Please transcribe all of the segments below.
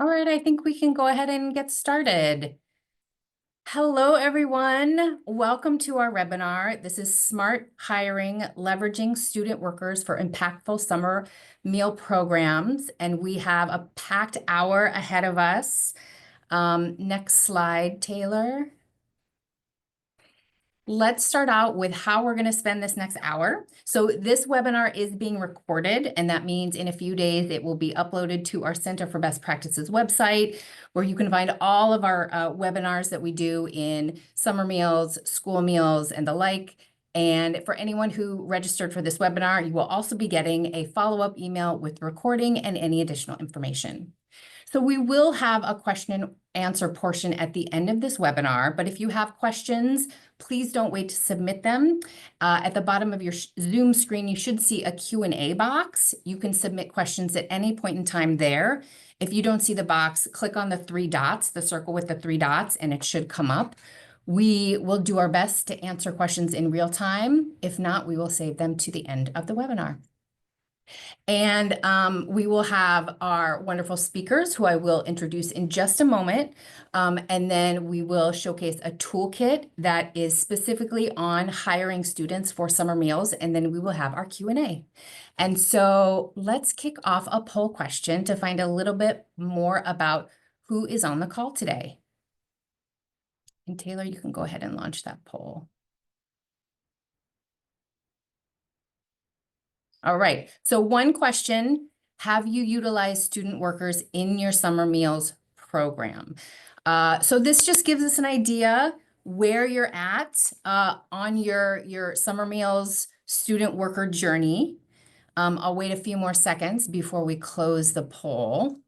All right, I think we can go ahead and get started. Hello, everyone. Welcome to our webinar. This is Smart Hiring, Leveraging Student Workers for Impactful Summer Meal Programs. And we have a packed hour ahead of us. Next slide, Taylor. Let's start out with how we're going to spend this next hour. So this webinar is being recorded, and that means in a few days it will be uploaded to our Center for Best Practices website, where you can find all of our webinars that we do in summer meals, school meals, and the like. And for anyone who registered for this webinar, you will also be getting a follow-up email with the recording and any additional information. So we will have a question and answer portion at the end of this webinar, but if you have questions, please don't wait to submit them. At the bottom of your Zoom screen, you should see a Q&A box. You can submit questions at any point in time there. If you don't see the box, click on the three dots, the circle with the three dots, and it should come up. We will do our best to answer questions in real time. If not, we will save them to the end of the webinar. And we will have our wonderful speakers who I will introduce in just a moment. And then we will showcase a toolkit that is specifically on hiring students for summer meals. And then we will have our Q&A. And so let's kick off a poll question to find a little bit more about who is on the call today. And Taylor, you can go ahead and launch that poll. All right, so one question, have you utilized student workers in your summer meals program? So this just gives us an idea where you're at on your summer meals student worker journey. I'll wait a few more seconds before we close the poll.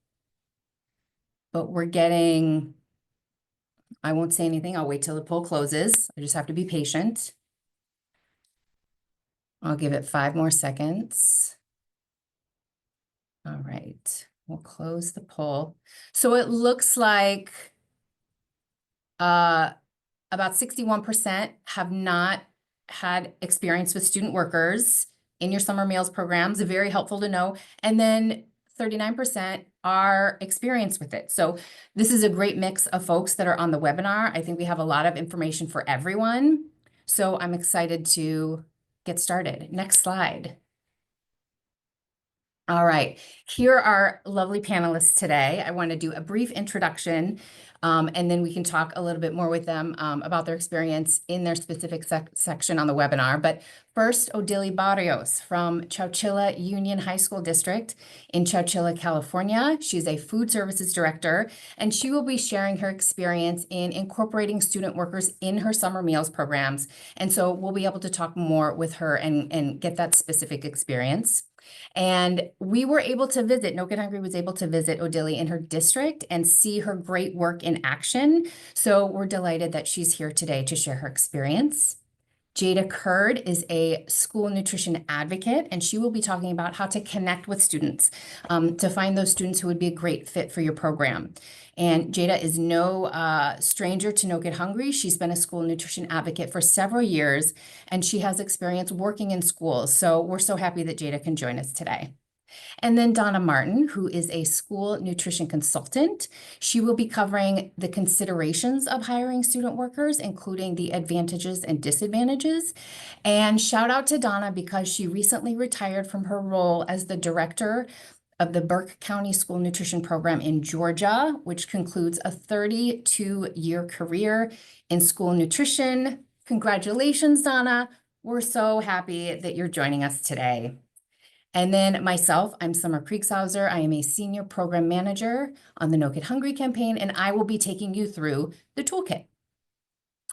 But we're getting, I won't say anything, I'll wait till the poll closes. I just have to be patient. I'll give it 5 more seconds. All right, we'll close the poll. So it looks like about 61% have not had experience with student workers in your summer meals programs. Very helpful to know. And then 39% are experienced with it. So this is a great mix of folks that are on the webinar. I think we have a lot of information for everyone. So I'm excited to get started. Next slide. All right, here are lovely panelists today. I want to do a brief introduction, and then we can talk a little bit more with them about their experience in their specific section on the webinar. But first, Odili Barrios from Chowchilla Union High School District in Chowchilla, California. She's a food services director, and she will be sharing her experience in incorporating student workers in her summer meals programs. And so we'll be able to talk more with her and get that specific experience. And we were able to visit, No Get Hungry was able to visit Odili in her district and see her great work in action. So we're delighted that she's here today to share her experience. Jada Kurd is a school nutrition advocate, and she will be talking about how to connect with students to find those students who would be a great fit for your program. And Jada is no stranger to No Get Hungry. She's been a school nutrition advocate for several years, and she has experience working in schools. So we're so happy that Jada can join us today. And then Donna Martin, who is a school nutrition consultant. She will be covering the considerations of hiring student workers, including the advantages and disadvantages. And shout out to Donna because she recently retired from her role as the director of the Burke County School Nutrition Program in Georgia, which concludes a 32-year career in school nutrition. Congratulations, Donna. We're so happy that you're joining us today. And then myself, I'm Summer Kriegshauser. I am a senior program manager on the No Get Hungry campaign, and I will be taking you through the toolkit.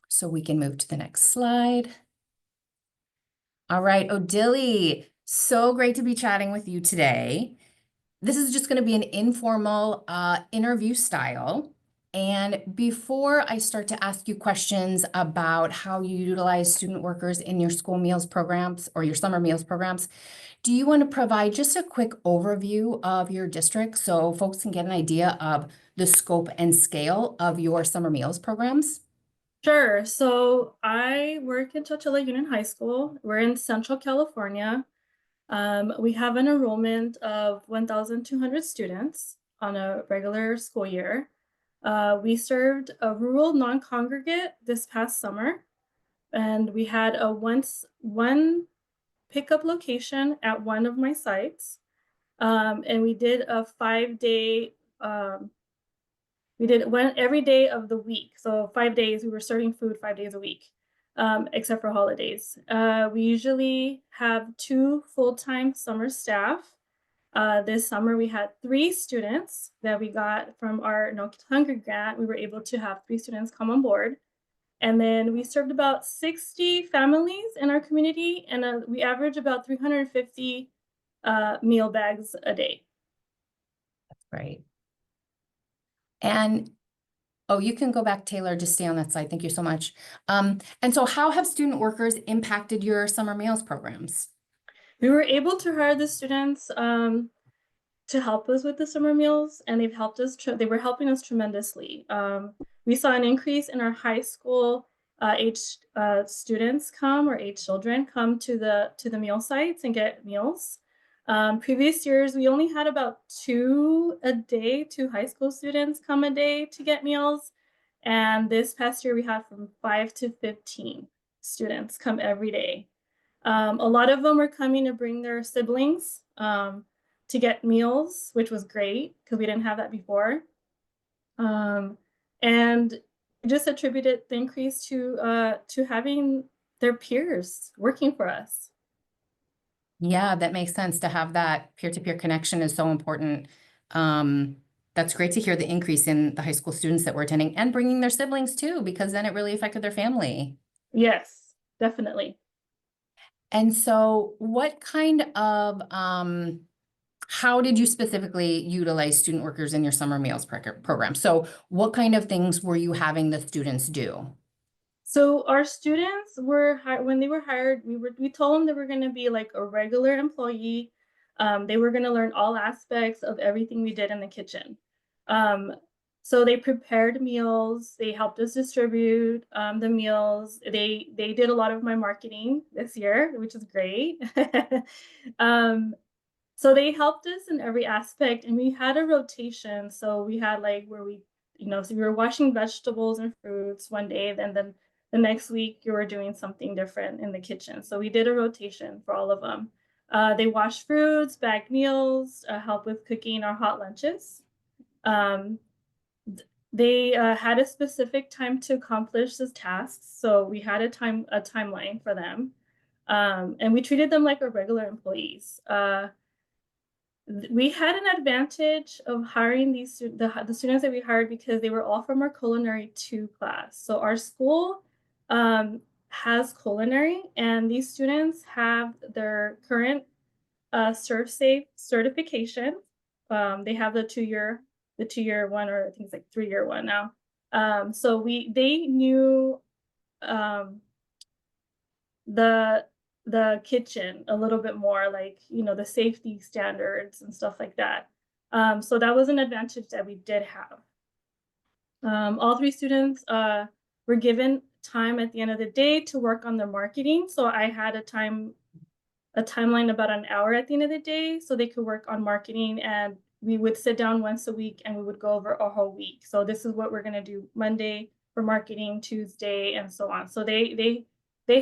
So we can move to the next slide. All right, Odili, so great to be chatting with you today. This is just going to be an informal interview style. And before I start to ask you questions about how you utilize student workers in your school meals programs or your summer meals programs, do you want to provide just a quick overview of your district so folks can get an idea of the scope and scale of your summer meals programs? Sure. So I work in Chowchilla Union High School. We're in Central California. We have an enrollment of 1,200 students. on a regular school year. We served a rural non-congregate this past summer, and we had a one pickup location at one of my sites. And we did a 5 day, we did one every day of the week. So 5 days, we were serving food 5 days a week, except for holidays. We usually have 2 full-time summer staff. This summer, we had 3 students that we got from our No Hunger grant. We were able to have 3 students come on board. And then we served about 60 families in our community, and we average about 350 meal bags a day. Great. And, oh, you can go back, Taylor, just stay on that slide. Thank you so much. And so how have student workers impacted your summer meals programs? We were able to hire the students to help us with the summer meals, and they've helped us. They were helping us tremendously. We saw an increase in our high school age students come, or age children come to the meal sites and get meals. Previous years, we only had about 2 a day, 2 high school students come a day to get meals. And this past year, we had from 5 to 15 students come every day. A lot of them were coming to bring their siblings to get meals, which was great because we didn't have that before. And just attributed the increase to having their peers working for us. Yeah, that makes sense. To have that peer-to-peer connection is so important. That's great to hear the increase in the high school students that were attending and bringing their siblings too, because then it really affected their family. Yes, definitely. And so what kind of, how did you specifically utilize student workers in your summer meals program? So what kind of things were you having the students do? So our students were when they were hired, we told them they were going to be like a regular employee. They were going to learn all aspects of everything we did in the kitchen. So they prepared meals. They helped us distribute the meals. They did a lot of my marketing this year, which is great. So they helped us in every aspect, and we had a rotation. So we had like where so we were washing vegetables and fruits one day, then the next week you were doing something different in the kitchen. So we did a rotation for all of them. They washed fruits, bagged meals, help with cooking our hot lunches. Um, they had a specific time to accomplish this task, so we had a timeline for them, and we treated them like our regular employees. We had an advantage of hiring the students that we hired because they were all from our culinary 2 class. So our school has culinary, and these students have their current ServSafe certification. They have the 2-year one, or I think it's like 3-year one now. So they knew the kitchen a little bit more, like the safety standards and stuff like that. So that was an advantage that we did have. All 3 students were given time at the end of the day to work on their marketing. So I had a timeline about an hour at the end of the day so they could work on marketing, and we would sit down once a week and we would go over a whole week. So this is what we're going to do Monday for marketing, Tuesday, and so on. So they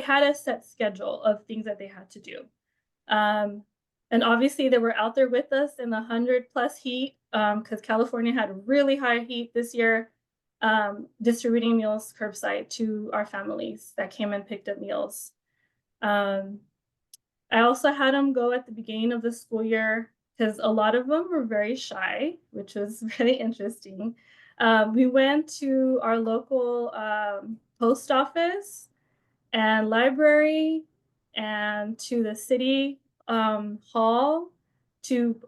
had a set schedule of things that they had to do. And obviously they were out there with us in the 100+ heat, because California had really high heat this year, distributing meals curbside to our families that came and picked up meals. I also had them go at the beginning of the school year because a lot of them were very shy, which was really interesting. We went to our local post office and library and to the city hall to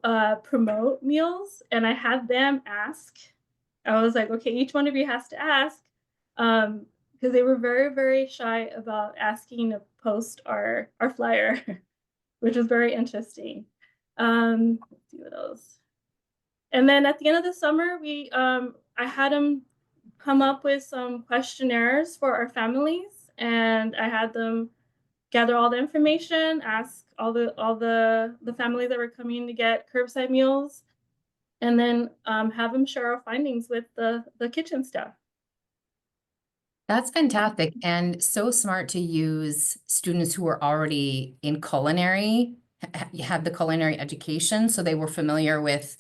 promote meals. And I had them ask. I was like, okay, each one of you has to ask, because they were very, very shy about asking to post our flyer, which was very interesting. Let's see what else. And then at the end of the summer, I had them come up with some questionnaires for our families, and I had them gather all the information, ask all the families that were coming to get curbside meals, and then have them share our findings with the kitchen staff. That's fantastic and so smart to use students who are already in culinary, had the culinary education, so they were familiar with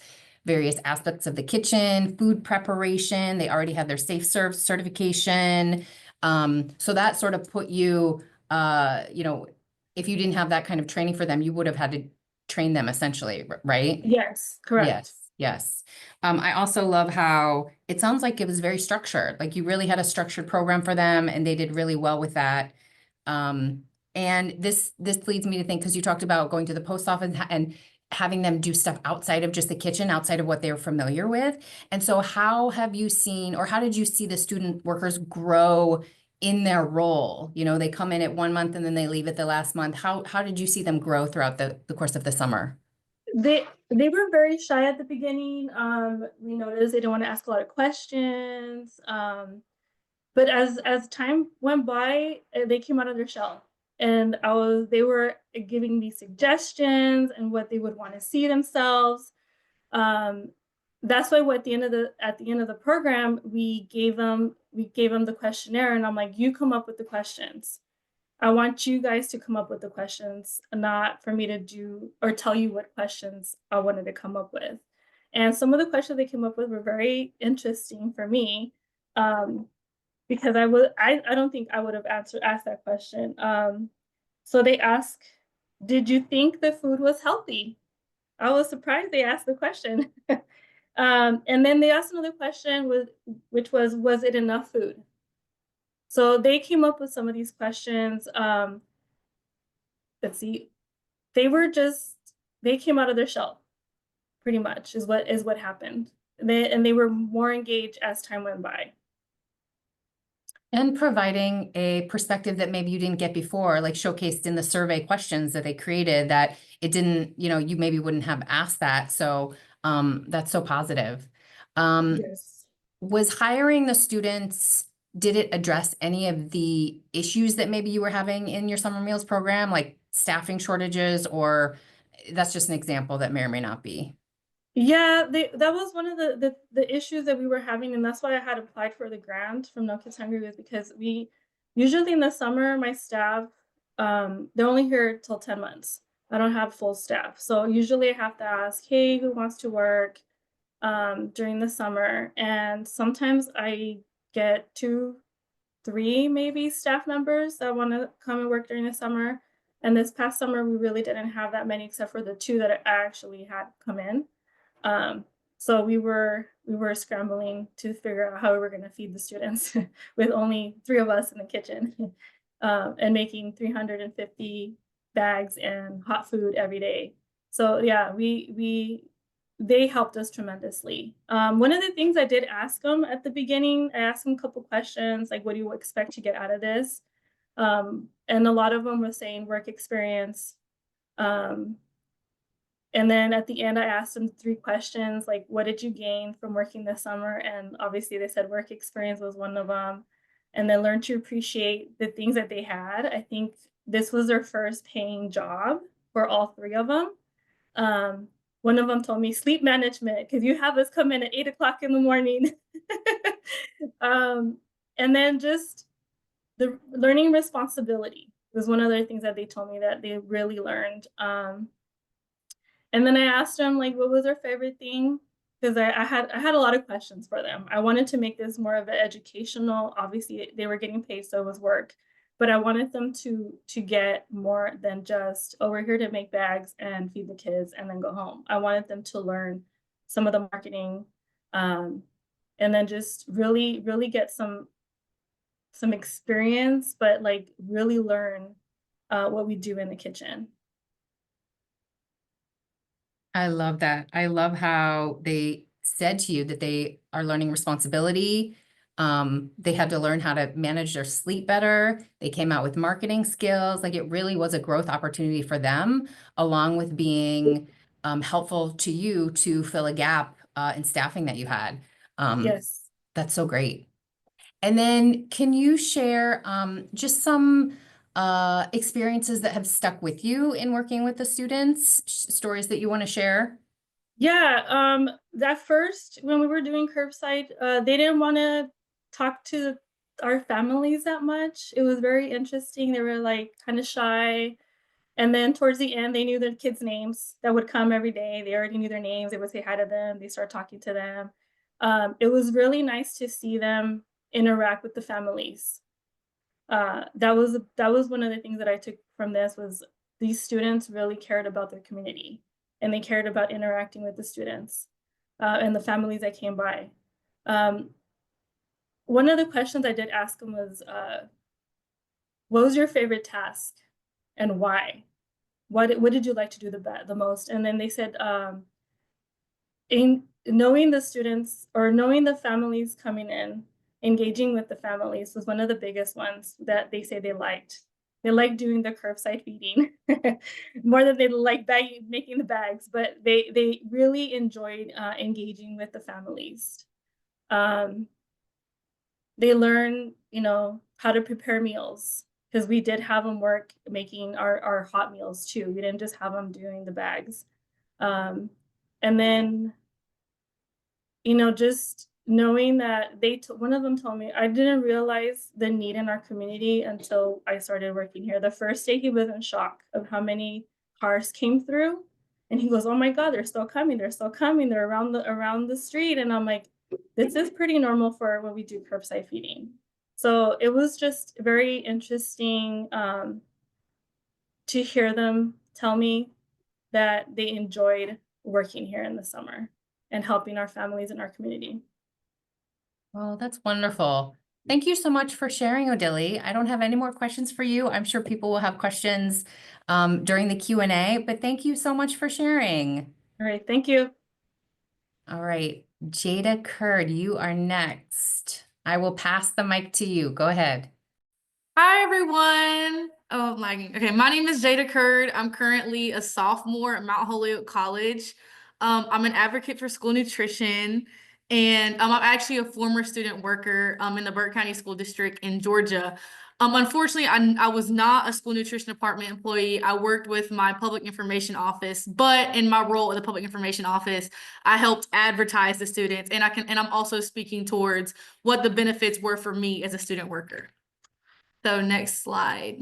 various aspects of the kitchen, food preparation. They already had their safe serve certification. So that sort of put you, if you didn't have that kind of training for them, you would have had to train them essentially, right? Yes, correct. Yes, yes. I also love how it sounds like it was very structured, like you really had a structured program for them and they did really well with that. Um, and this leads me to think, because you talked about going to the post office and having them do stuff outside of just the kitchen, outside of what they were familiar with. And so how have you seen, or how did you see the student workers grow in their role? You know, they come in at 1 month and then they leave at the last month. How did you see them grow throughout the course of the summer? They were very shy at the beginning. We noticed they don't want to ask a lot of questions. But as time went by, they came out of their shell, and they were giving me suggestions and what they would want to see themselves. Um, that's why at the end of the program, we gave them the questionnaire, and I'm like, you come up with the questions. I want you guys to come up with the questions, not for me to do or tell you what questions I wanted to come up with. And some of the questions they came up with were very interesting for me. Um, because I don't think I would have asked that question. So they ask, did you think the food was healthy? I was surprised they asked the question. And then they asked another question, which was it enough food? So they came up with some of these questions. Let's see, they were just they came out of their shell, pretty much, is what happened. They were more engaged as time went by. And providing a perspective that maybe you didn't get before, like showcased in the survey questions that they created that it didn't, you maybe wouldn't have asked that. So that's so positive. Um, Yes. was hiring the students, did it address any of the issues that maybe you were having in your summer meals program, like staffing shortages, or that's just an example that may or may not be? Yeah, that was one of the issues that we were having, and that's why I had applied for the grant from No Kids Hungry, was because we usually in the summer, my staff, they're only here till 10 months. I don't have full staff. So usually I have to ask, hey, who wants to work during the summer? And sometimes I get two, three maybe staff members that want to come and work during the summer. And this past summer, we really didn't have that many except for the two that I actually had come in. Um, so we were scrambling to figure out how we were going to feed the students with only three of us in the kitchen, and making 350 bags and hot food every day. So yeah, we they helped us tremendously. One of the things I did ask them at the beginning, I asked them a couple questions like, "What do you expect to get out of this?" And a lot of them were saying work experience. Um, and then at the end, I asked them three questions like, what did you gain from working this summer? And obviously, they said work experience was one of them. And then learn to appreciate the things that they had. I think this was their first paying job for all three of them. Um, One of them told me sleep management, because you have us come in at 8 o'clock in the morning. um, and then just the learning responsibility was one of the things that they told me that they really learned. And then I asked them like, what was their favorite thing? Because I had a lot of questions for them. I wanted to make this more of an educational. Obviously, they were getting paid, so it was work. But I wanted them to get more than just, oh, we're here to make bags and feed the kids and then go home. I wanted them to learn some of the marketing, um, and then just really get some experience, but like really learn what we do in the kitchen. I love that. I love how they said to you that they are learning responsibility. They had to learn how to manage their sleep better. They came out with marketing skills. Like it really was a growth opportunity for them, along with being helpful to you to fill a gap in staffing that you had. Um, Yes. that's so great. And then can you share just some experiences that have stuck with you in working with the students, stories that you want to share? Yeah, that first, when we were doing curbside, they didn't want to talk to our families that much. It was very interesting. They were like kind of shy. And then towards the end, they knew the kids' names that would come every day. They already knew their names. They would say hi to them. They start talking to them. It was really nice to see them interact with the families. That was one of the things that I took from this was these students really cared about their community and they cared about interacting with the students and the families that came by. Um, One of the questions I did ask them was, "What was your favorite task, and why? What did you like to do the most?" And then they said, in knowing the students or knowing the families coming in, engaging with the families was one of the biggest ones that they say they liked. They like doing the curbside feeding more than they like making the bags, but they really enjoyed engaging with the families. Um, they learn, how to prepare meals because we did have them work making our hot meals too. We didn't just have them doing the bags. Um, and then just knowing that one of them told me, I didn't realize the need in our community until I started working here. The first day he was in shock of how many cars came through. And he goes, "Oh my God, they're still coming. They're still coming. They're around the street." And I'm like, this is pretty normal for when we do curbside feeding. So it was just very interesting to hear them tell me that they enjoyed working here in the summer and helping our families in our community. Well, that's wonderful. Thank you so much for sharing, Odili. I don't have any more questions for you. I'm sure people will have questions during the Q&A, but thank you so much for sharing. All right, thank you. All right, Jada Kurd, you are next. I will pass the mic to you. Go ahead. Hi, everyone. Oh, I'm lagging. Okay, my name is Jada Kurd. I'm currently a sophomore at Mount Holyoke College. I'm an advocate for school nutrition, and I'm actually a former student worker in the Burke County School District in Georgia. Unfortunately, I was not a school nutrition department employee. I worked with my public information office, but in my role in the public information office, I helped advertise the students, and I'm also speaking towards what the benefits were for me as a student worker. So next slide.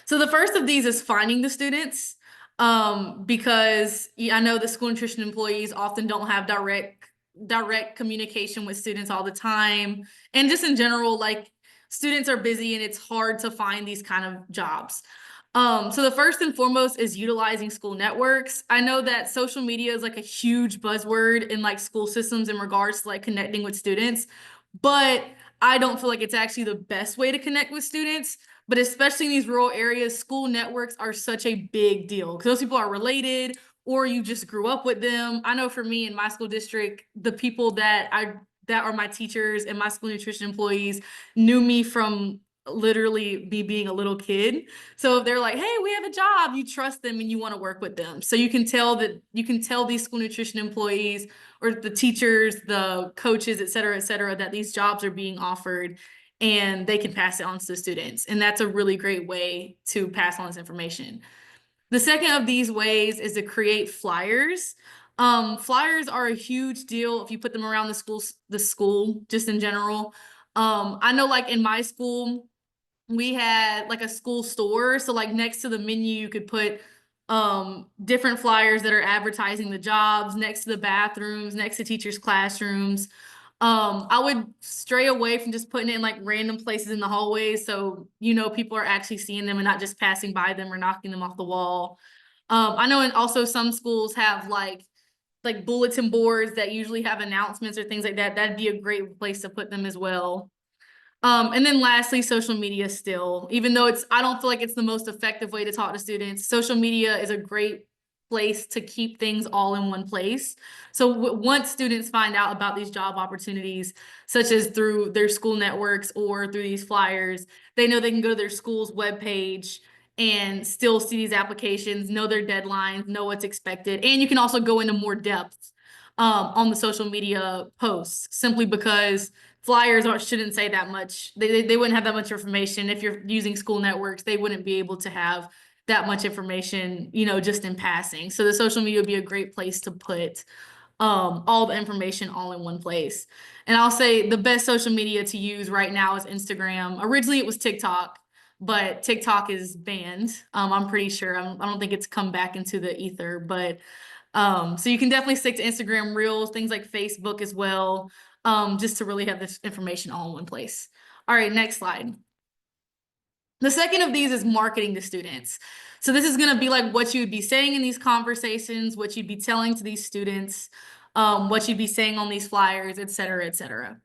So the first of these is finding the students, because I know the school nutrition employees often don't have direct communication with students all the time. And just in general, like students are busy and it's hard to find these kind of jobs. So the first and foremost is utilizing school networks. I know that social media is like a huge buzzword in like school systems in regards to like connecting with students, but I don't feel like it's actually the best way to connect with students. But especially in these rural areas, school networks are such a big deal because those people are related or you just grew up with them. I know for me in my school district, the people that are my teachers and my school nutrition employees knew me from literally me being a little kid. So if they're like, "Hey, we have a job," you trust them and you want to work with them. So you can tell these school nutrition employees or the teachers, the coaches, et cetera, that these jobs are being offered and they can pass it on to the students. And that's a really great way to pass on this information. The second of these ways is to create flyers. Flyers are a huge deal if you put them around the school, just in general. I know like in my school, we had like a school store. So like next to the menu, you could put different flyers that are advertising the jobs next to the bathrooms, next to teachers' classrooms. I would stray away from just putting it in like random places in the hallways. So, people are actually seeing them and not just passing by them or knocking them off the wall. I know, and also some schools have like bulletin boards that usually have announcements or things like that. That'd be a great place to put them as well. And then lastly, social media still, even though I don't feel like it's the most effective way to talk to students, social media is a great place to keep things all in one place. So once students find out about these job opportunities, such as through their school networks or through these flyers, they know they can go to their school's webpage and still see these applications, know their deadlines, know what's expected. And you can also go into more depth on the social media posts simply because flyers shouldn't say that much. They wouldn't have that much information. If you're using school networks, they wouldn't be able to have that much information, you know, just in passing. So the social media would be a great place to put all the information all in one place. And I'll say the best social media to use right now is Instagram. Originally it was TikTok, but TikTok is banned. I'm pretty sure. I don't think it's come back into the ether, but so you can definitely stick to Instagram Reels, things like Facebook as well, just to really have this information all in one place. All right, next slide. The second of these is marketing to students. So this is going to be like what you would be saying in these conversations, what you'd be telling to these students, what you'd be saying on these flyers, et cetera, et cetera.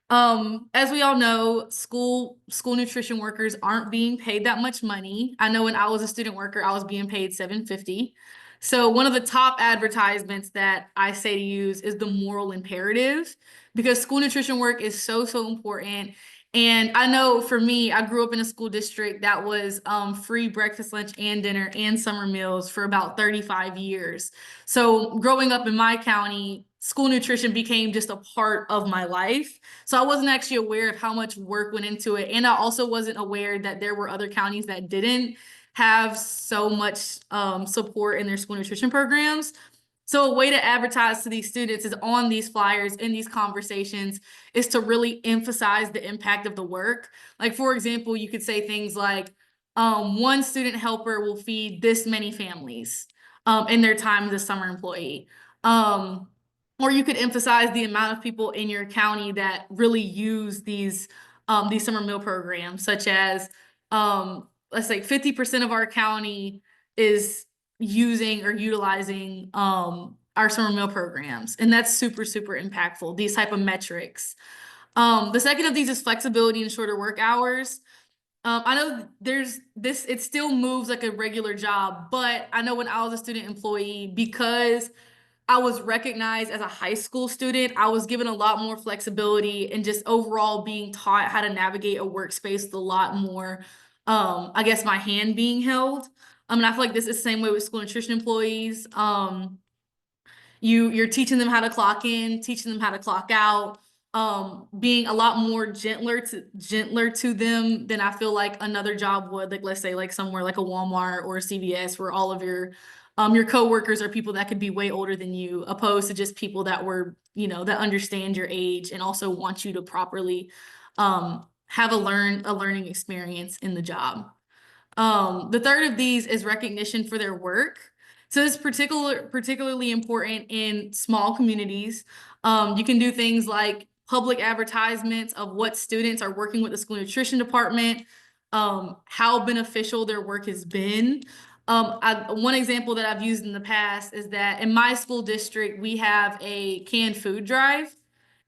As we all know, school nutrition workers aren't being paid that much money. I know when I was a student worker, I was being paid $7.50. So one of the top advertisements that I say to use is the moral imperative, because school nutrition work is so, so important. And I know for me, I grew up in a school district that was free breakfast, lunch, and dinner and summer meals for about 35 years. So growing up in my county, school nutrition became just a part of my life. So I wasn't actually aware of how much work went into it. And I also wasn't aware that there were other counties that didn't have so much support in their school nutrition programs. So a way to advertise to these students is on these flyers, in these conversations, is to really emphasize the impact of the work. Like, for example, you could say things like, one student helper will feed this many families in their time as a summer employee. Or you could emphasize the amount of people in your county that really use these summer meal programs, such as, let's say 50% of our county is using or utilizing our summer meal programs. And that's super, super impactful, these type of metrics. The second of these is flexibility and shorter work hours. I know it still moves like a regular job, but I know when I was a student employee, because I was recognized as a high school student, I was given a lot more flexibility and just overall being taught how to navigate a workspace with a lot more, I guess, my hand being held. And I feel like this is the same way with school nutrition employees. You're teaching them how to clock in, teaching them how to clock out, being a lot more gentler to them than I feel like another job would. Like, let's say like somewhere like a Walmart or a CVS, where all of your coworkers are people that could be way older than you, opposed to just people that were, you know, that understand your age and also want you to properly have a learning experience in the job. The third of these is recognition for their work. So it's particularly important in small communities. You can do things like public advertisements of what students are working with the school nutrition department, how beneficial their work has been. One example that I've used in the past is that in my school district, we have a canned food drive,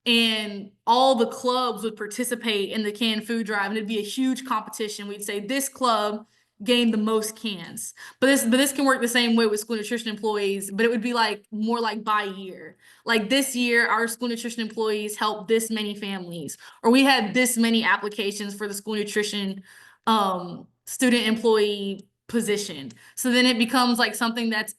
and all the clubs would participate in the canned food drive, and it'd be a huge competition. We'd say this club gained the most cans, but this can work the same way with school nutrition employees, but it would be like more like by year. Like this year, our school nutrition employees helped this many families, or we had this many applications for the school nutrition student employee position. So then it becomes like something that's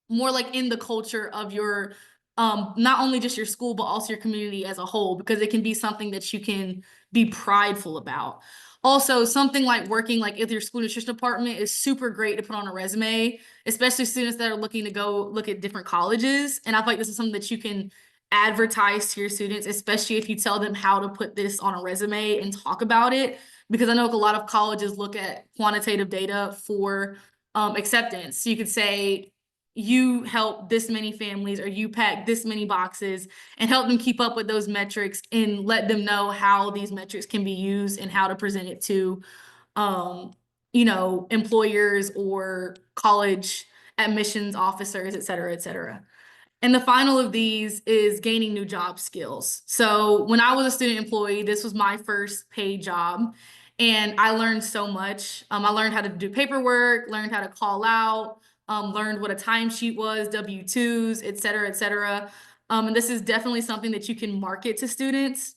more like in the culture of your not only just your school, but also your community as a whole, because it can be something that you can be prideful about. Also, something like working like with your school nutrition department is super great to put on a resume, especially students that are looking to go look at different colleges. And I feel like this is something that you can advertise to your students, especially if you tell them how to put this on a resume and talk about it. Because I know a lot of colleges look at quantitative data for acceptance. So you could say, you help this many families, or you pack this many boxes, and help them keep up with those metrics and let them know how these metrics can be used and how to present it to, you know, employers or college admissions officers, et cetera, et cetera. And the final of these is gaining new job skills. So when I was a student employee, this was my first paid job, and I learned so much. I learned how to do paperwork, learned how to call out, learned what a timesheet was, W-2s, et cetera, et cetera. And this is definitely something that you can market to students.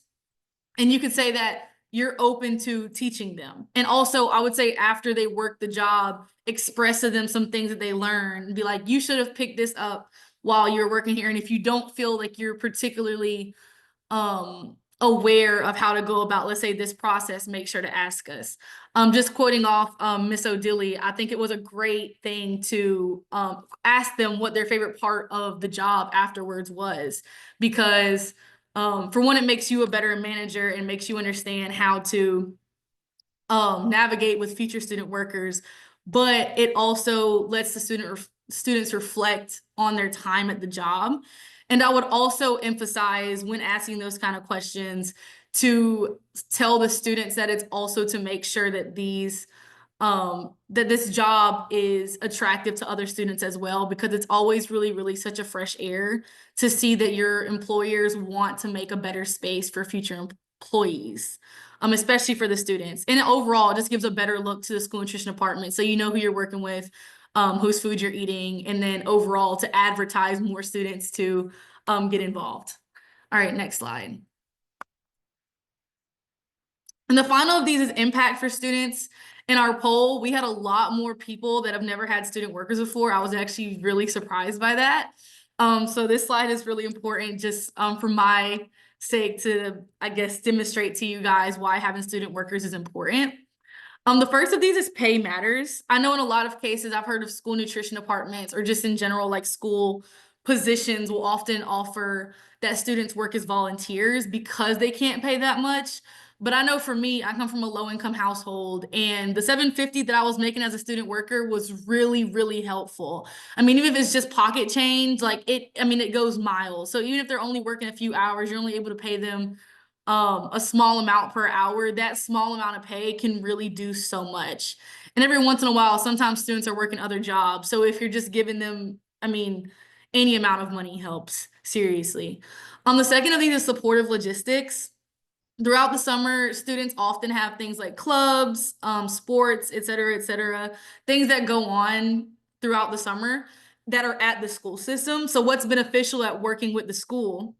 And you could say that you're open to teaching them. And also, I would say after they work the job, express to them some things that they learned and be like, you should have picked this up while you're working here. And if you don't feel like you're particularly aware of how to go about, let's say, this process, make sure to ask us. Just quoting off Miss O'Dilly, I think it was a great thing to ask them what their favorite part of the job afterwards was, because for one, it makes you a better manager and makes you understand how to navigate with future student workers, but it also lets the students reflect on their time at the job. And I would also emphasize when asking those kind of questions to tell the students that it's also to make sure that that this job is attractive to other students as well, because it's always really, really such a fresh air to see that your employers want to make a better space for future employees, especially for the students. And overall, it just gives a better look to the school nutrition department, so you know who you're working with, whose food you're eating, and then overall to advertise more students to get involved. All right, next slide. And the final of these is impact for students. In our poll, we had a lot more people that have never had student workers before. I was actually really surprised by that. So this slide is really important just for my sake to, I guess, demonstrate to you guys why having student workers is important. The first of these is pay matters. I know in a lot of cases I've heard of school nutrition departments, or just in general, like school positions will often offer that students work as volunteers because they can't pay that much. But I know for me, I come from a low income household, and the $750 that I was making as a student worker was really, really helpful. I mean, even if it's just pocket change, like it goes miles. So even if they're only working a few hours, you're only able to pay them a small amount per hour. That small amount of pay can really do so much. And every once in a while, sometimes students are working other jobs. So if you're just giving them, any amount of money helps, seriously. The second of these is supportive logistics. Throughout the summer, students often have things like clubs, sports, et cetera, things that go on throughout the summer that are at the school system. So what's beneficial at working with the school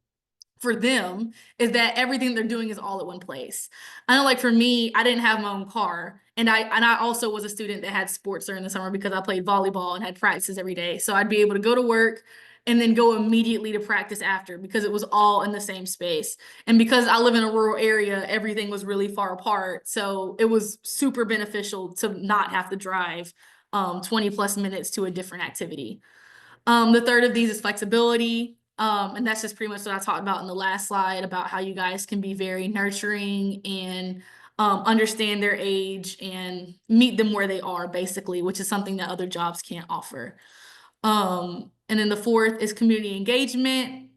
for them is that everything they're doing is all at one place. I know, like for me, I didn't have my own car, and I also was a student that had sports during the summer because I played volleyball and had practices every day. So I'd be able to go to work and then go immediately to practice after, because it was all in the same space. And because I live in a rural area, everything was really far apart. So it was super beneficial to not have to drive 20 plus minutes to a different activity. The third of these is flexibility. And that's just pretty much what I talked about in the last slide, about how you guys can be very nurturing and understand their age and meet them where they are, basically, which is something that other jobs can't offer. And then the fourth is community engagement.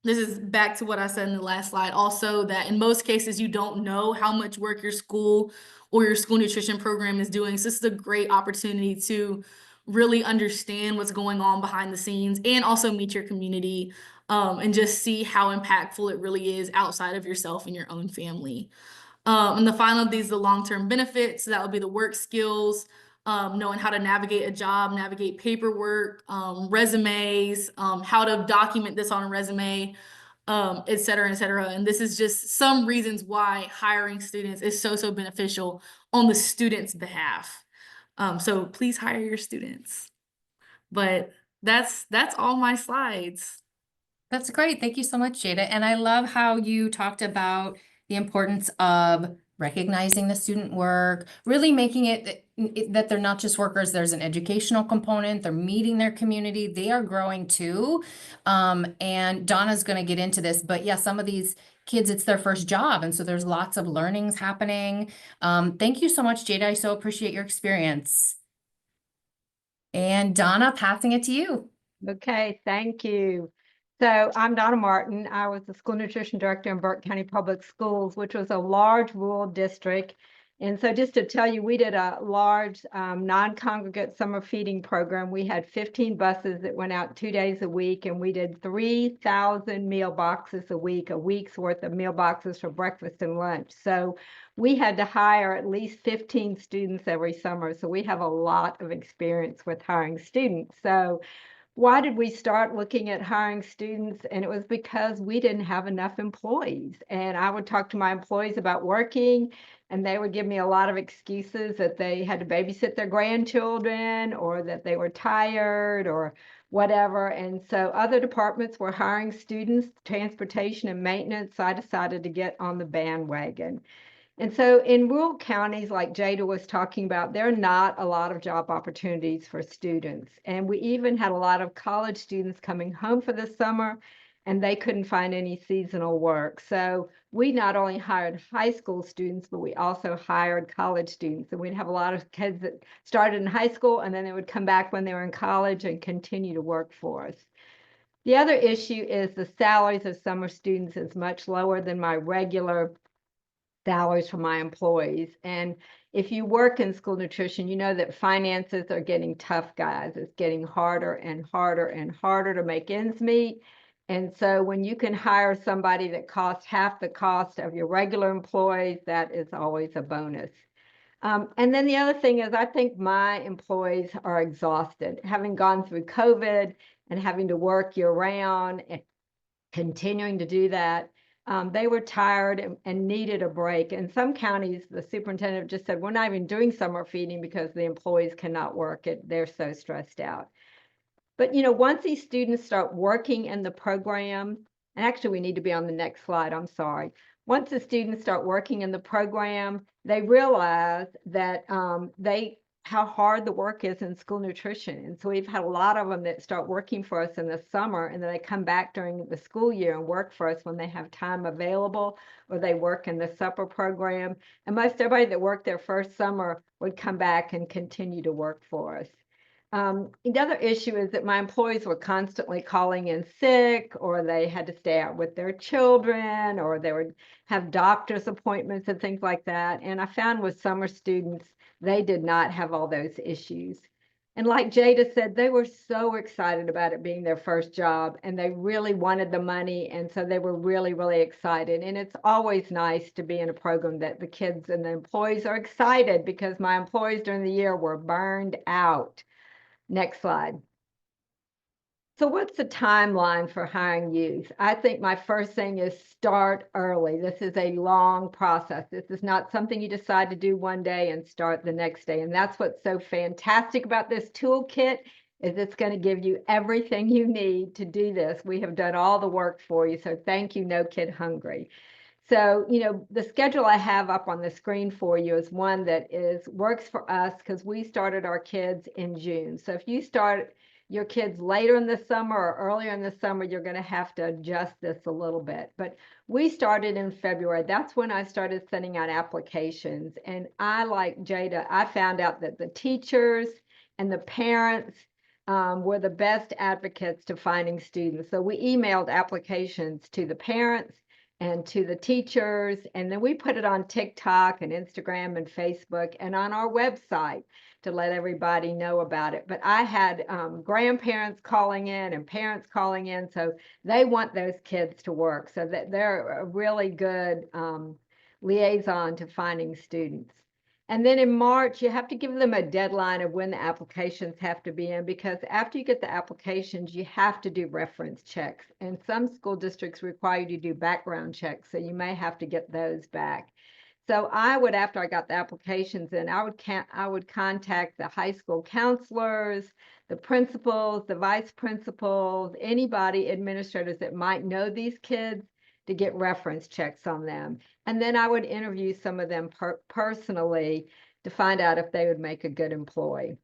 This is back to what I said in the last slide also, that in most cases, you don't know how much work your school or your school nutrition program is doing. So this is a great opportunity to really understand what's going on behind the scenes, and also meet your community and just see how impactful it really is outside of yourself and your own family. And the final of these, the long-term benefits, so that would be the work skills, knowing how to navigate a job, navigate paperwork, resumes, how to document this on a resume, et cetera, et cetera. And this is just some reasons why hiring students is so beneficial on the students' behalf. So please hire your students. But that's all my slides. That's great. Thank you so much, Jada. And I love how you talked about the importance of recognizing the student work, really making it that they're not just workers. There's an educational component. They're meeting their community. They are growing too. And Donna's going to get into this, but yeah, some of these kids, it's their first job. And so there's lots of learnings happening. Thank you so much, Jada. I so appreciate your experience. And Donna, passing it to you. Okay, thank you. So I'm Donna Martin. I was the school nutrition director in Burke County Public Schools, which was a large rural district. And so just to tell you, we did a large non-congregate summer feeding program. We had 15 buses that went out 2 days a week, and we did 3,000 meal boxes a week's worth of meal boxes for breakfast and lunch. So we had to hire at least 15 students every summer. So we have a lot of experience with hiring students. So why did we start looking at hiring students? And it was because we didn't have enough employees. And I would talk to my employees about working, and they would give me a lot of excuses that they had to babysit their grandchildren, or that they were tired, or whatever. And so other departments were hiring students, transportation and maintenance. So I decided to get on the bandwagon. And so in rural counties, like Jada was talking about, there are not a lot of job opportunities for students. And we even had a lot of college students coming home for the summer, and they couldn't find any seasonal work. So we not only hired high school students, but we also hired college students. And we'd have a lot of kids that started in high school, and then they would come back when they were in college and continue to work for us. The other issue is the salaries of summer students is much lower than my regular salaries for my employees. And if you work in school nutrition, you know that finances are getting tough, guys. It's getting harder and harder and harder to make ends meet. And so when you can hire somebody that costs half the cost of your regular employees, that is always a bonus. And then the other thing is, I think my employees are exhausted, having gone through COVID and having to work year round and continuing to do that. They were tired and needed a break. In some counties, the superintendent just said, we're not even doing summer feeding because the employees cannot work it. They're so stressed out. But, you know, once these students start working in the program, and actually we need to be on the next slide, I'm sorry. Once the students start working in the program, they realize that how hard the work is in school nutrition. And so we've had a lot of them that start working for us in the summer, and then they come back during the school year and work for us when they have time available, or they work in the supper program. And most everybody that worked their first summer would come back and continue to work for us. The other issue is that my employees were constantly calling in sick, or they had to stay out with their children, or they would have doctor's appointments and things like that. And I found with summer students, they did not have all those issues. And like Jada said, they were so excited about it being their first job, and they really wanted the money. And so they were really, really excited. And it's always nice to be in a program that the kids and the employees are excited, because my employees during the year were burned out. Next slide. So what's the timeline for hiring youth? I think my first thing is start early. This is a long process. This is not something you decide to do one day and start the next day. And that's what's so fantastic about this toolkit, is it's going to give you everything you need to do this. We have done all the work for you. So thank you, No Kid Hungry. So, you know, the schedule I have up on the screen for you is one that works for us, because we started our kids in June. So if you start your kids later in the summer or earlier in the summer, you're going to have to adjust this a little bit. But we started in February. That's when I started sending out applications. And I, like Jada, I found out that the teachers and the parents were the best advocates to finding students. So we emailed applications to the parents and to the teachers, and then we put it on TikTok and Instagram and Facebook and on our website to let everybody know about it. But I had grandparents calling in and parents calling in, so they want those kids to work, so that they're a really good liaison to finding students. And then in March, you have to give them a deadline of when the applications have to be in, because after you get the applications, you have to do reference checks. And some school districts require you to do background checks, so you may have to get those back. So I would, after I got the applications in, I would contact the high school counselors, the principals, the vice principals, anybody, administrators that might know these kids, to get reference checks on them. And then I would interview some of them personally to find out if they would make a good employee.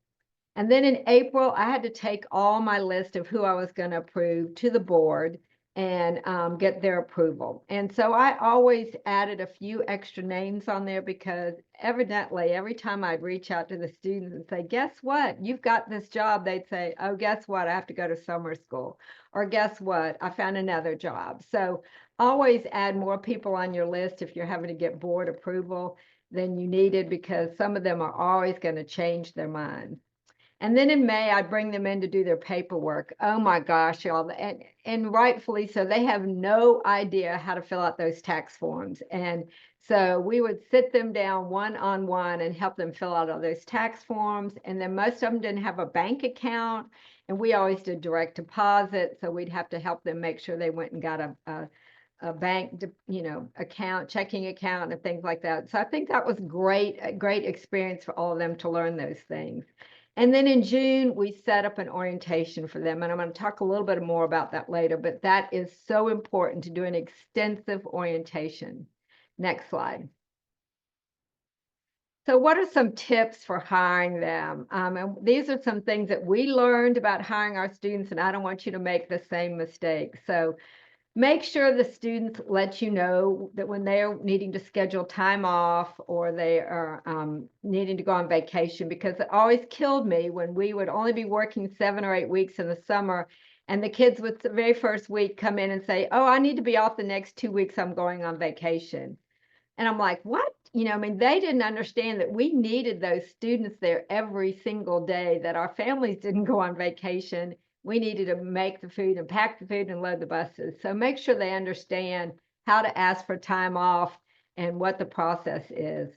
And then in April, I had to take all my list of who I was going to approve to the board and get their approval. And so I always added a few extra names on there, because evidently every time I'd reach out to the students and say, guess what, you've got this job, they'd say, oh, guess what, I have to go to summer school. Or guess what, I found another job. So always add more people on your list if you're having to get board approval than you needed, because some of them are always going to change their mind. And then in May, I'd bring them in to do their paperwork. Oh my gosh, y'all. And rightfully so, they have no idea how to fill out those tax forms. And so we would sit them down one-on-one and help them fill out all those tax forms. And then most of them didn't have a bank account, and we always did direct deposit. So we'd have to help them make sure they went and got a bank, account, checking account, and things like that. So I think that was a great experience for all of them to learn those things. And then in June, we set up an orientation for them. And I'm going to talk a little bit more about that later, but that is so important to do an extensive orientation. Next slide. So what are some tips for hiring them? And these are some things that we learned about hiring our students, and I don't want you to make the same mistakes. So make sure the students let you know that when they're needing to schedule time off or they are needing to go on vacation, because it always killed me when we would only be working 7 or 8 weeks in the summer, and the kids would the very first week come in and say, oh, I need to be off the next 2 weeks, I'm going on vacation. And I'm like, what? You know, I mean, they didn't understand that we needed those students there every single day, that our families didn't go on vacation. We needed to make the food and pack the food and load the buses. So make sure they understand how to ask for time off and what the process is.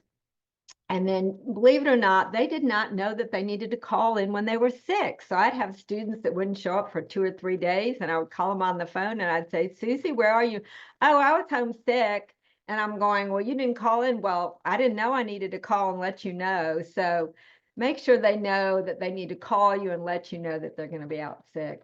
And then, believe it or not, they did not know that they needed to call in when they were sick. So I'd have students that wouldn't show up for 2 or 3 days, and I would call them on the phone and I'd say, Susie, where are you? Oh, I was home sick. And I'm going, well, you didn't call in. Well, I didn't know I needed to call and let you know. So make sure they know that they need to call you and let you know that they're going to be out sick.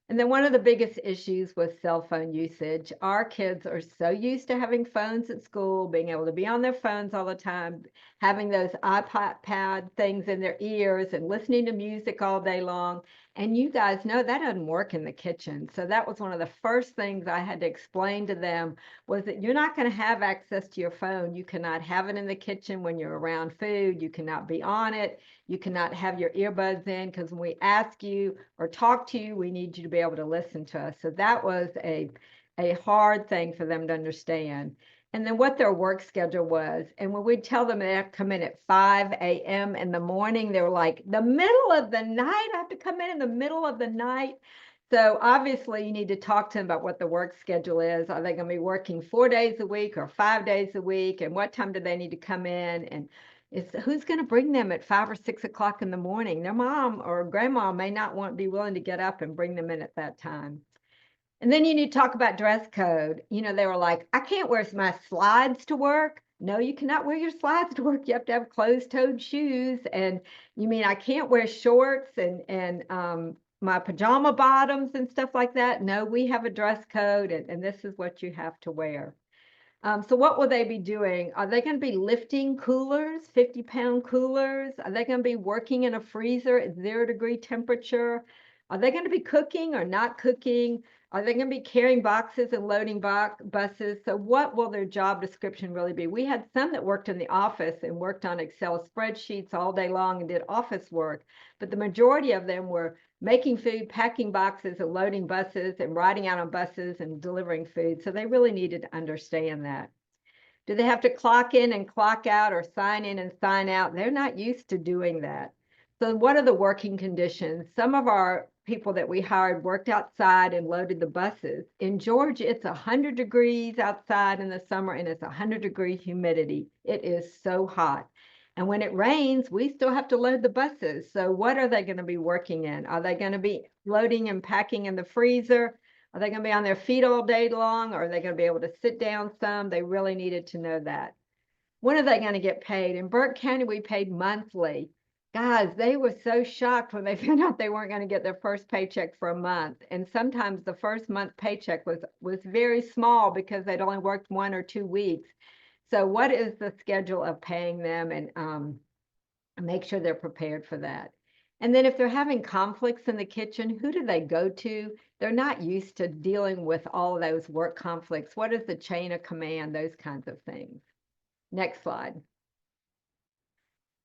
And then one of the biggest issues was cell phone usage. Our kids are so used to having phones at school, being able to be on their phones all the time, having those iPad things in their ears and listening to music all day long. And you guys know that doesn't work in the kitchen. So that was one of the first things I had to explain to them, was that you're not going to have access to your phone. You cannot have it in the kitchen when you're around food. You cannot be on it. You cannot have your earbuds in, because when we ask you or talk to you, we need you to be able to listen to us. So that was a hard thing for them to understand. And then what their work schedule was. And when we'd tell them they have to come in at 5 a.m. in the morning, they were like, the middle of the night? I have to come in the middle of the night? So obviously you need to talk to them about what the work schedule is. Are they going to be working 4 days a week or 5 days a week? And what time do they need to come in? And who's going to bring them at 5 or 6 o'clock in the morning? Their mom or grandma may not be willing to get up and bring them in at that time. And then you need to talk about dress code. You know, they were like, I can't wear my slides to work. No, you cannot wear your slides to work. You have to have closed-toed shoes. And you mean I can't wear shorts and my pajama bottoms and stuff like that? No, we have a dress code, and this is what you have to wear. So what will they be doing? Are they going to be lifting coolers, 50-pound coolers? Are they going to be working in a freezer at 0-degree temperature? Are they going to be cooking or not cooking? Are they going to be carrying boxes and loading buses? So what will their job description really be? We had some that worked in the office and worked on Excel spreadsheets all day long and did office work, but the majority of them were making food, packing boxes and loading buses and riding out on buses and delivering food. So they really needed to understand that. Do they have to clock in and clock out or sign in and sign out? They're not used to doing that. So what are the working conditions? Some of our people that we hired worked outside and loaded the buses. In Georgia, it's 100 degrees outside in the summer and it's 100-degree humidity. It is so hot. And when it rains, we still have to load the buses. So what are they going to be working in? Are they going to be loading and packing in the freezer? Are they going to be on their feet all day long? Or are they going to be able to sit down some? They really needed to know that. When are they going to get paid? In Burke County, we paid monthly. Guys, they were so shocked when they found out they weren't going to get their first paycheck for a month. And sometimes the first month paycheck was very small because they'd only worked 1 or 2 weeks. So what is the schedule of paying them, and make sure they're prepared for that. And then if they're having conflicts in the kitchen, who do they go to? They're not used to dealing with all of those work conflicts. What is the chain of command? Those kinds of things. Next slide.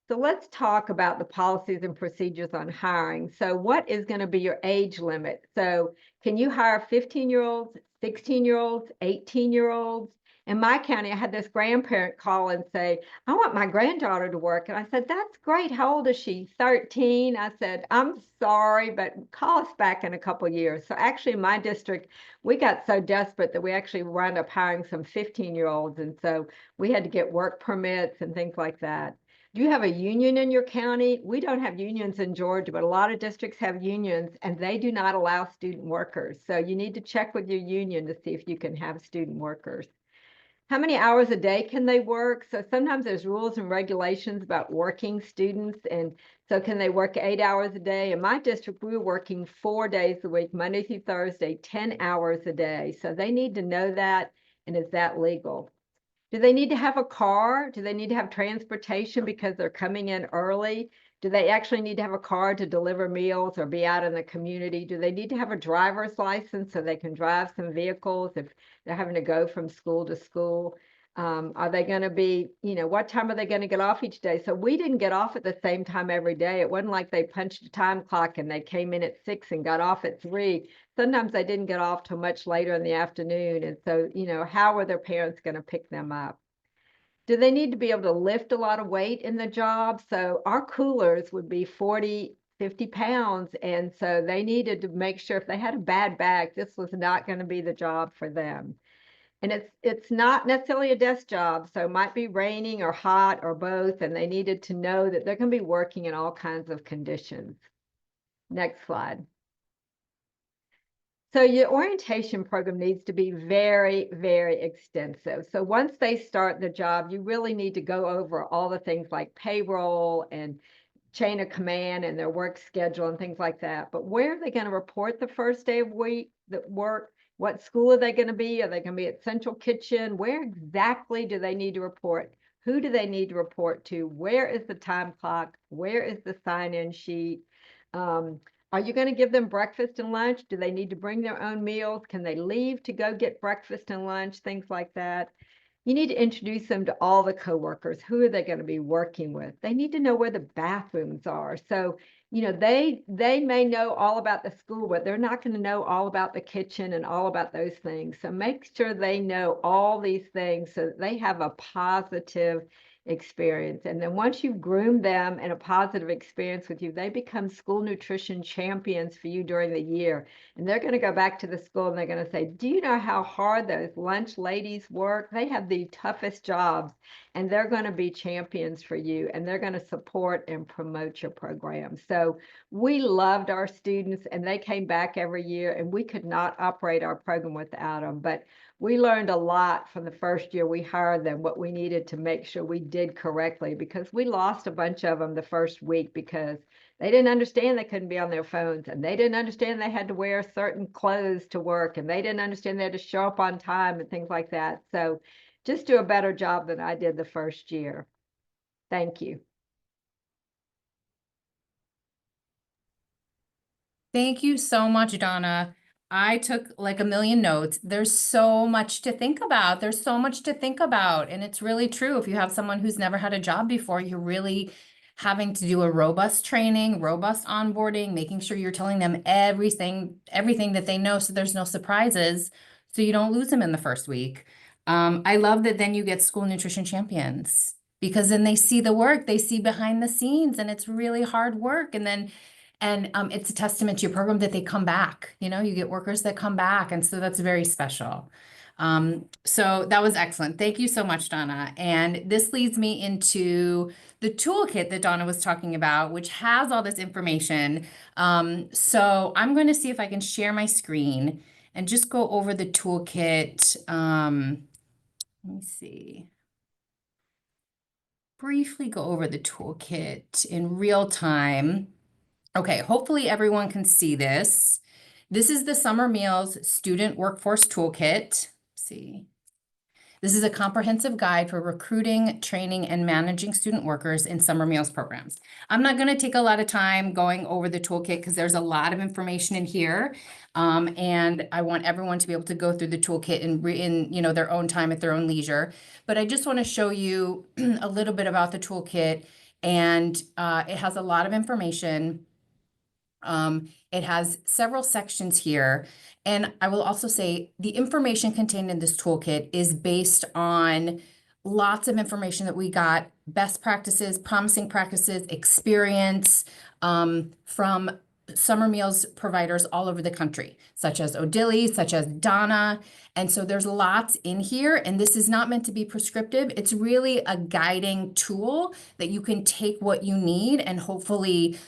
So let's talk about the policies and procedures on hiring. So what is going to be your age limit? So can you hire 15-year-olds, 16-year-olds, 18-year-olds? In my county, I had this grandparent call and say, I want my granddaughter to work. And I said, that's great. How old is she? 13. I said, I'm sorry, but call us back in a couple of years. So actually in my district, we got so desperate that we actually wound up hiring some 15-year-olds. And so we had to get work permits and things like that. Do you have a union in your county? We don't have unions in Georgia, but a lot of districts have unions and they do not allow student workers. So you need to check with your union to see if you can have student workers. how many hours a day can they work? So sometimes there's rules and regulations about working students. And so can they work 8 hours a day? In my district, we were working 4 days a week, Monday through Thursday, 10 hours a day. So they need to know that. And is that legal? Do they need to have a car? Do they need to have transportation because they're coming in early? Do they actually need to have a car to deliver meals or be out in the community? Do they need to have a driver's license so they can drive some vehicles if they're having to go from school to school? Are they going to be, what time are they going to get off each day? So we didn't get off at the same time every day. It wasn't like they punched a time clock and they came in at 6 and got off at 3. Sometimes they didn't get off till much later in the afternoon. And so, how are their parents going to pick them up? Do they need to be able to lift a lot of weight in the job? So our coolers would be 40, 50 pounds. And so they needed to make sure if they had a bad back, this was not going to be the job for them. And it's not necessarily a desk job. So it might be raining or hot or both. And they needed to know that they're going to be working in all kinds of conditions. Next slide. So your orientation program needs to be very, very extensive. So once they start the job, you really need to go over all the things like payroll and chain of command and their work schedule and things like that. But where are they going to report the first day of week, the work? What school are they going to be? Are they going to be at Central Kitchen? Where exactly do they need to report? Who do they need to report to? Where is the time clock? Where is the sign-in sheet? Are you going to give them breakfast and lunch? Do they need to bring their own meals? Can they leave to go get breakfast and lunch? Things like that. You need to introduce them to all the coworkers. Who are they going to be working with? They need to know where the bathrooms are. So, they may know all about the school, but they're not going to know all about the kitchen and all about those things. So make sure they know all these things so that they have a positive experience. And then once you've groomed them in a positive experience with you, they become school nutrition champions for you during the year. And they're going to go back to the school and they're going to say, do you know how hard those lunch ladies work? They have the toughest jobs and they're going to be champions for you and they're going to support and promote your program. So we loved our students and they came back every year and we could not operate our program without them. But we learned a lot from the first year we hired them, what we needed to make sure we did correctly, because we lost a bunch of them the first week because they didn't understand they couldn't be on their phones, and they didn't understand they had to wear certain clothes to work, and they didn't understand they had to show up on time and things like that. So just do a better job than I did the first year. Thank you. Thank you so much, Donna. I took like a million notes. There's so much to think about. There's so much to think about. And it's really true. If you have someone who's never had a job before, you're really having to do a robust training, robust onboarding, making sure you're telling them everything that they know so there's no surprises, so you don't lose them in the first week. I love that then you get school nutrition champions, because then they see the work, they see behind the scenes, and it's really hard work. And it's a testament to your program that they come back. You get workers that come back. And so that's very special. So that was excellent. Thank you so much, Donna. And this leads me into the toolkit that Donna was talking about, which has all this information. So I'm going to see if I can share my screen and just go over the toolkit. Let me see. Briefly go over the toolkit in real time. Okay, hopefully everyone can see this. This is the Summer Meals Student Workforce Toolkit. Let's see. This is a comprehensive guide for recruiting, training, and managing student workers in summer meals programs. I'm not going to take a lot of time going over the toolkit because there's a lot of information in here. And I want everyone to be able to go through the toolkit in their own time at their own leisure. But I just want to show you a little bit about the toolkit, and it has a lot of information. It has several sections here, and I will also say the information contained in this toolkit is based on lots of information that we got, best practices, promising practices, experience from summer meals providers all over the country, such as Odili, such as Donna. And so there's lots in here, and this is not meant to be prescriptive. It's really a guiding tool that you can take what you need and hopefully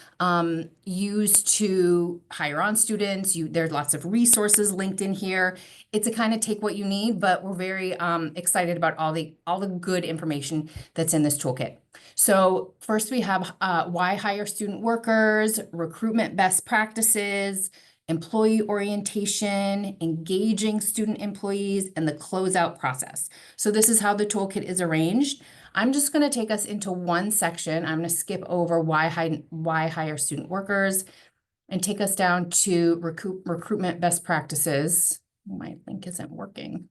use to hire on students. There's lots of resources linked in here. It's a kind of take what you need, but we're very excited about all the good information that's in this toolkit. So first we have why hire student workers, recruitment best practices, employee orientation, engaging student employees, and the closeout process. So this is how the toolkit is arranged. I'm just going to take us into one section. I'm going to skip over why hire student workers and take us down to recruitment best practices. My link isn't working.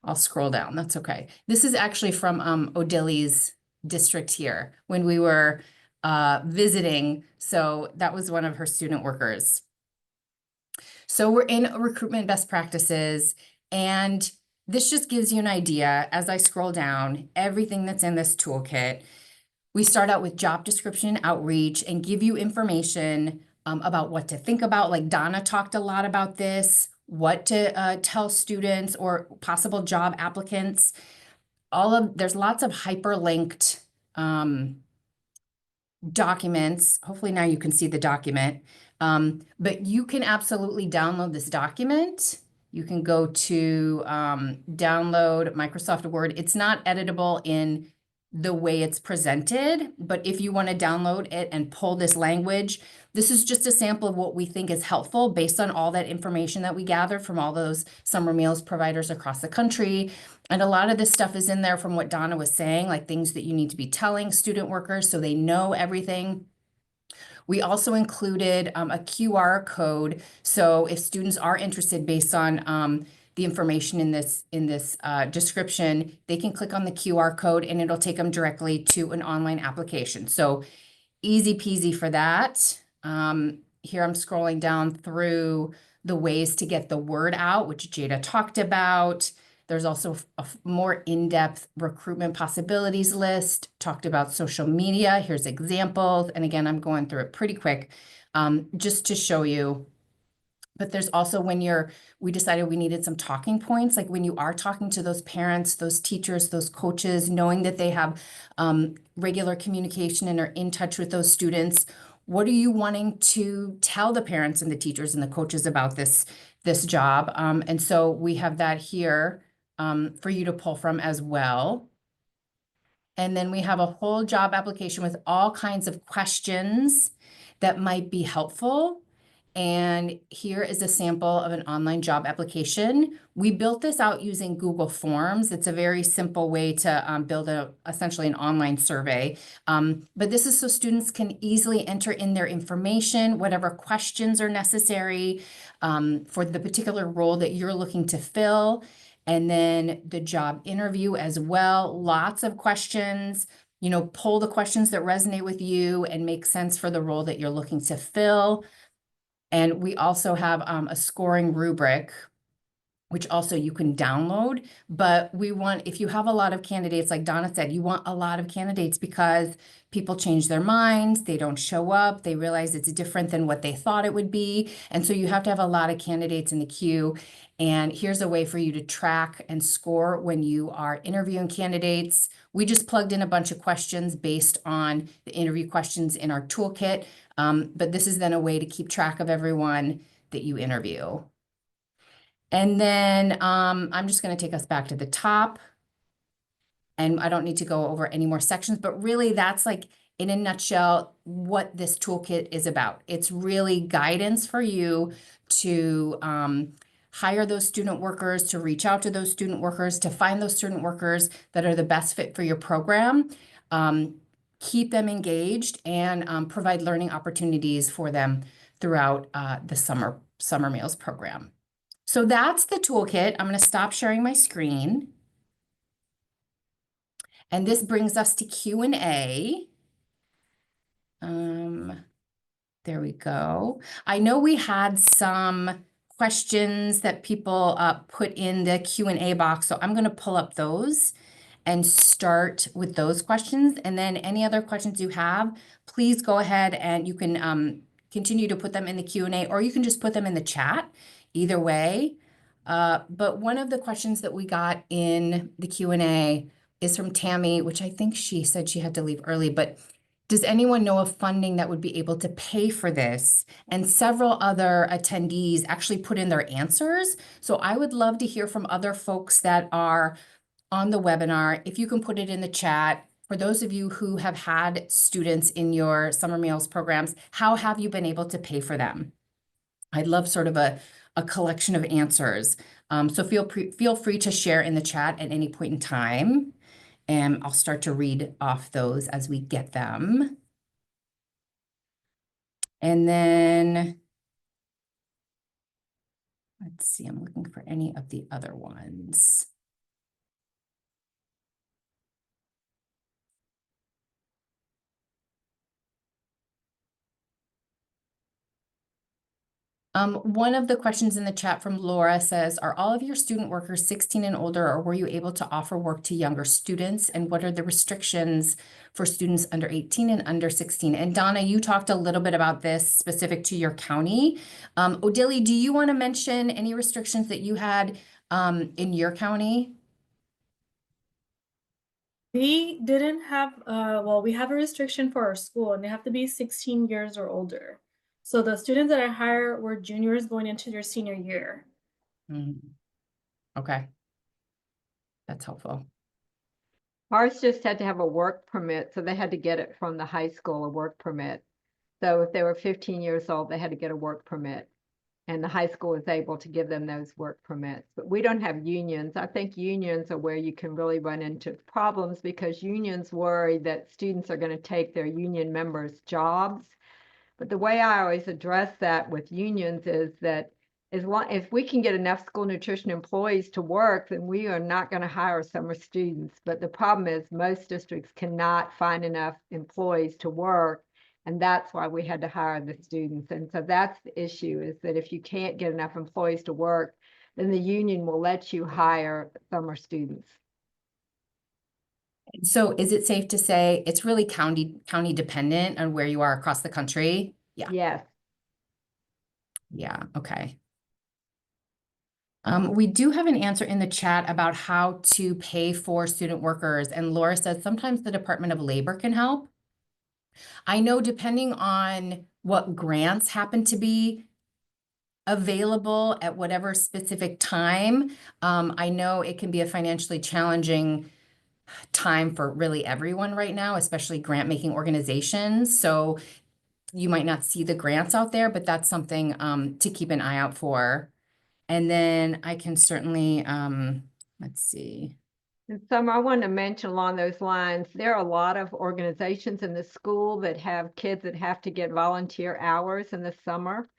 I'll scroll down. That's okay. This is actually from Odili's district here when we were visiting. So that was one of her student workers. So we're in recruitment best practices, and this just gives you an idea as I scroll down, everything that's in this toolkit. We start out with job description, outreach, and give you information about what to think about. Like Donna talked a lot about this, what to tell students or possible job applicants. There's lots of hyperlinked documents. Hopefully now you can see the document. But you can absolutely download this document. You can go to download Microsoft Word. It's not editable in the way it's presented, but if you want to download it and pull this language, this is just a sample of what we think is helpful based on all that information that we gathered from all those summer meals providers across the country. And a lot of this stuff is in there from what Donna was saying, like things that you need to be telling student workers so they know everything. We also included a QR code. So if students are interested based on the information in this description, they can click on the QR code and it'll take them directly to an online application. So easy peasy for that. Here I'm scrolling down through the ways to get the word out, which Jada talked about. There's also a more in-depth recruitment possibilities list, talked about social media. Here's examples. And again, I'm going through it pretty quick just to show you. But there's also we decided we needed some talking points, like when you are talking to those parents, those teachers, those coaches, knowing that they have regular communication and are in touch with those students. What are you wanting to tell the parents and the teachers and the coaches about this job? And so we have that here for you to pull from as well. And then we have a whole job application with all kinds of questions that might be helpful. And here is a sample of an online job application. We built this out using Google Forms. It's a very simple way to build essentially an online survey. But this is so students can easily enter in their information, whatever questions are necessary for the particular role that you're looking to fill. And then the job interview as well. Lots of questions. Pull the questions that resonate with you and make sense for the role that you're looking to fill. And we also have a scoring rubric, which also you can download. But if you have a lot of candidates, like Donna said, you want a lot of candidates because people change their minds, they don't show up, they realize it's different than what they thought it would be. And so you have to have a lot of candidates in the queue. And here's a way for you to track and score when you are interviewing candidates. We just plugged in a bunch of questions based on the interview questions in our toolkit. But this is then a way to keep track of everyone that you interview. And then I'm just going to take us back to the top. And I don't need to go over any more sections, but really that's like, in a nutshell, what this toolkit is about. It's really guidance for you to hire those student workers, to reach out to those student workers, to find those student workers that are the best fit for your program, keep them engaged, and provide learning opportunities for them throughout the summer meals program. So that's the toolkit. I'm going to stop sharing my screen. And this brings us to Q&A. There we go. I know we had some questions that people put in the Q&A box, so I'm going to pull up those and start with those questions. And then any other questions you have, please go ahead and you can continue to put them in the Q&A, or you can just put them in the chat, either way. But one of the questions that we got in the Q&A is from Tammy, which I think she said she had to leave early, but does anyone know of funding that would be able to pay for this? And several other attendees actually put in their answers. So I would love to hear from other folks that are on the webinar. If you can put it in the chat, for those of you who have had students in your summer meals programs, how have you been able to pay for them? I'd love sort of a collection of answers. So feel free to share in the chat at any point in time. And I'll start to read off those as we get them. And then, let's see, I'm looking for any of the other ones. One of the questions in the chat from Laura says, are all of your student workers 16 and older, or were you able to offer work to younger students? And what are the restrictions for students under 18 and under 16? And Donna, you talked a little bit about this specific to your county. Odili, do you want to mention any restrictions that you had in your county? We didn't have, well, we have a restriction for our school, and they have to be 16 years or older. So the students that I hire were juniors going into their senior year. Okay. That's helpful. Ours just had to have a work permit, so they had to get it from the high school, a work permit. So if they were 15 years old, they had to get a work permit. And the high school was able to give them those work permits. But we don't have unions. I think unions are where you can really run into problems, because unions worry that students are going to take their union members' jobs. But the way I always address that with unions is that if we can get enough school nutrition employees to work, then we are not going to hire summer students. But the problem is most districts cannot find enough employees to work. And that's why we had to hire the students. And so that's the issue, is that if you can't get enough employees to work, then the union will let you hire summer students. So is it safe to say it's really county dependent on where you are across the country? Yeah. Yes. Yeah, okay. We do have an answer in the chat about how to pay for student workers. And Laura says sometimes the Department of Labor can help. I know depending on what grants happen to be available at whatever specific time, I know it can be a financially challenging time for really everyone right now, especially grant making organizations. So you might not see the grants out there, but that's something to keep an eye out for. And then I can certainly, let's see. And some I want to mention along those lines, there are a lot of organizations in the school that have kids that have to get volunteer hours in the summer.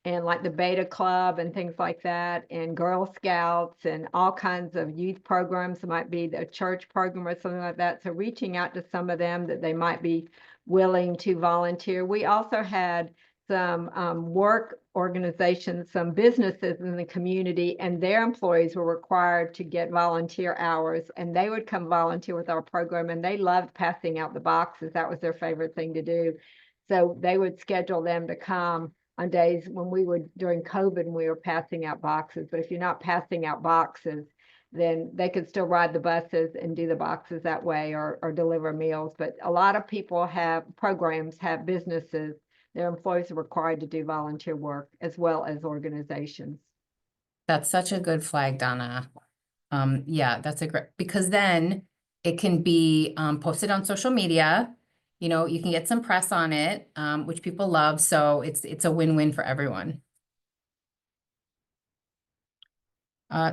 And like the Beta Club and things like that, and Girl Scouts and all kinds of youth programs. It might be the church program or something like that. So reaching out to some of them that they might be willing to volunteer. We also had some work organizations, some businesses in the community, and their employees were required to get volunteer hours, and they would come volunteer with our program, and they loved passing out the boxes. That was their favorite thing to do. So they would schedule them to come on days when we were during COVID and we were passing out boxes. But if you're not passing out boxes, then they could still ride the buses and do the boxes that way, or deliver meals. But a lot of people have programs, have businesses, their employees are required to do volunteer work as well as organizations. That's such a good flag, Donna. Yeah, that's a great, because then it can be posted on social media. You know, you can get some press on it, which people love. So it's a win-win for everyone.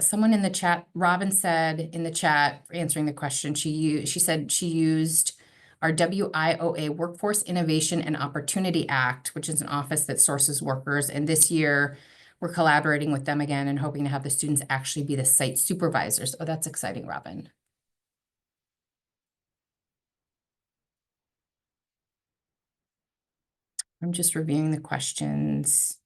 Someone in the chat, Robin said in the chat, answering the question, she said she used our WIOA Workforce Innovation and Opportunity Act, which is an office that sources workers. And this year we're collaborating with them again and hoping to have the students actually be the site supervisors. Oh, that's exciting, Robin. I'm just reviewing the questions.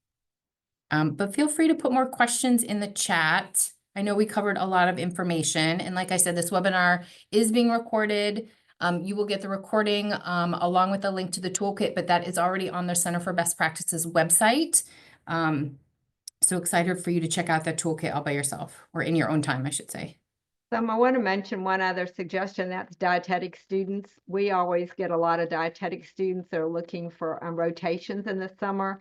But feel free to put more questions in the chat. I know we covered a lot of information. And like I said, this webinar is being recorded. You will get the recording along with a link to the toolkit, but that is already on the Center for Best Practices website. So excited for you to check out that toolkit all by yourself, or in your own time, I should say. I want to mention one other suggestion, that's dietetic students. We always get a lot of dietetic students that are looking for rotations in the summer.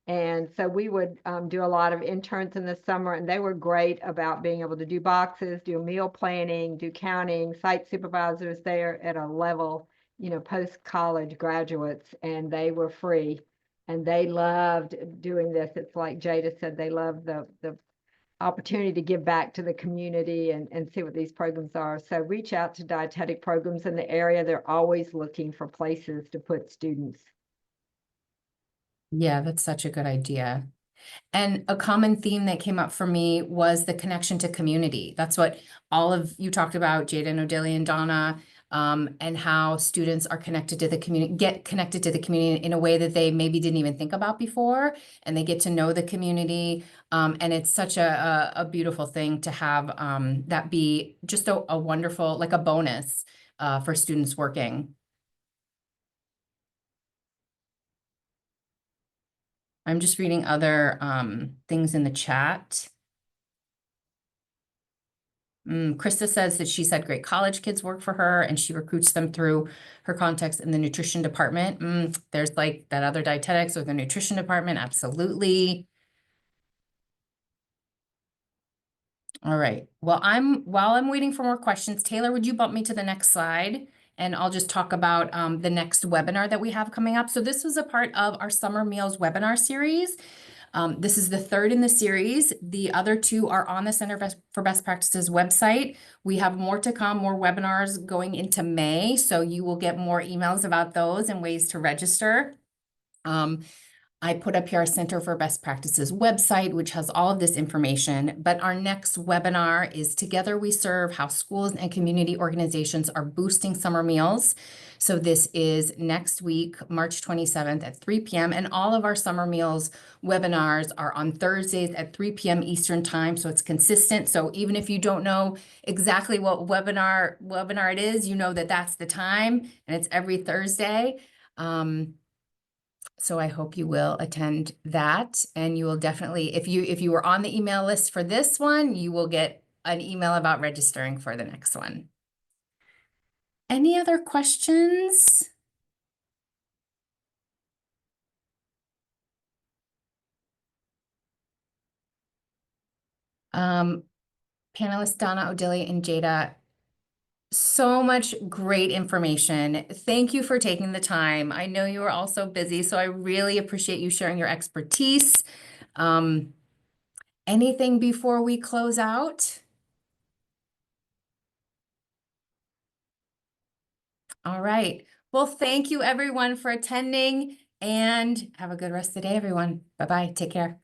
And so we would do a lot of interns in the summer, and they were great about being able to do boxes, do meal planning, do counting, site supervisors there at a level, post-college graduates, and they were free. And they loved doing this. It's like Jada said, they love the opportunity to give back to the community and see what these programs are. So reach out to dietetic programs in the area. They're always looking for places to put students. Yeah, that's such a good idea. And a common theme that came up for me was the connection to community. That's what all of you talked about, Jada and Odelia and Donna, and how students are connected to the community, get connected to the community in a way that they maybe didn't even think about before, and they get to know the community. And it's such a beautiful thing to have that be just a wonderful, like a bonus for students working. I'm just reading other things in the chat. Krista says that she's had great college kids work for her and she recruits them through her contacts in the nutrition department. There's like that other dietetics or the nutrition department. Absolutely. All right. Well, while I'm waiting for more questions, Taylor, would you bump me to the next slide? And I'll just talk about the next webinar that we have coming up. So this was a part of our Summer Meals webinar series. This is the third in the series. The other two are on the Center for Best Practices website. We have more to come, more webinars going into May. So you will get more emails about those and ways to register. I put up here our Center for Best Practices website, which has all of this information. But our next webinar is Together We Serve, How Schools and Community Organizations Are Boosting Summer Meals. So this is next week, March 27th at 3 p.m. And all of our Summer Meals webinars are on Thursdays at 3 p.m. Eastern Time. So it's consistent. So even if you don't know exactly what webinar it is, you know that that's the time, and it's every Thursday. So I hope you will attend that, and you will definitely, if you were on the email list for this one, you will get an email about registering for the next one. Any other questions? Panelists Donna, Odelia, and Jada, so much great information. Thank you for taking the time. I know you are all so busy, so I really appreciate you sharing your expertise. Anything before we close out? All right. Well, thank you everyone for attending, and have a good rest of the day, everyone. Bye-bye. Take care.